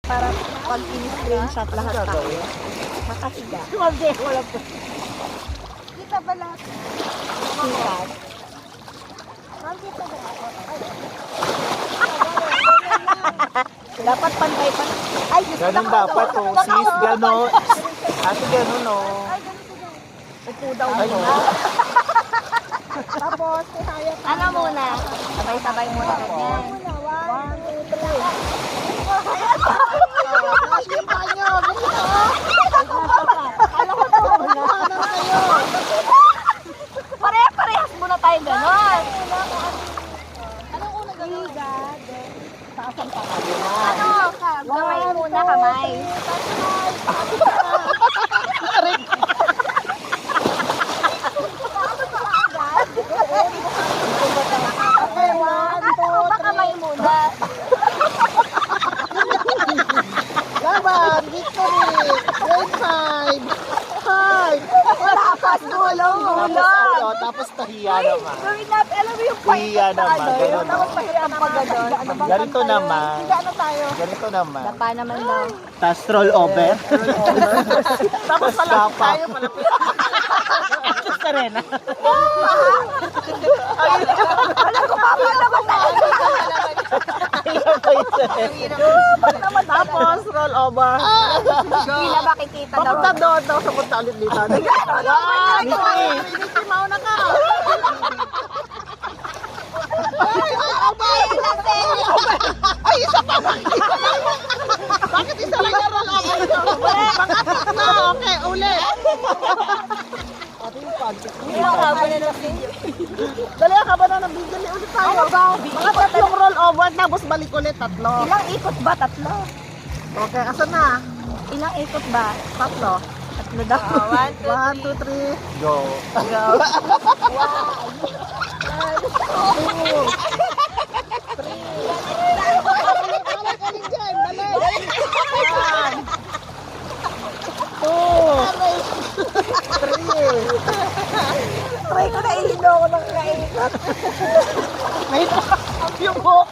para pag in-screenshot lahat tayo. Makahiga. Wala po. Kita ba lahat? Kita. Dapat pantay pa. Ay, Ganun dapat to. Sis, gano'n. Ate, gano'n no. Upo daw Ay, muna. Tapos, kaya Ano muna? Sabay-sabay muna ganyan. 1, 2, 3. Kasi pa nyo. Kala ko po. Ano kayo? Pare-parehas muna tayo ganon. Anong unang gano'n? Taas ang ano? Kamay muna, kamay. Okay, 1, 2, 3. Kamay muna. Laban, victory. Grade 5. 5. Tapos tulong muna. Tapos tahiya naman. Gawin natin, alam mo yung Tahiya naman, gano'n. Tapos mahirap pa gano'n. Ganito naman. Ano tayo? Ganito naman. Dapa naman daw. Tapos roll over. Tapos malapit tayo, malapit. Serena. Alam ko, papa naman tayo. Tapos roll over. Hindi na makikita daw. Papunta doon daw sa punta ulit dito. Mickey, mauna ka. Ay, isa pa. Bakit isa lang yung roll over? Pangapat na. Okay, ulit. Hindi ako haba na ng video. Dali ka ba na ng video? Ulit tayo. Mga tatlong roll over, tapos balik ulit tatlo. Ilang ikot ba? Tatlo. Okay, asan na? Ilang ikot ba? Tatlo. Tatlo daw. 1, 2, 3. Go. Try ko na ihilo ko ng kaikot. May yung buhok.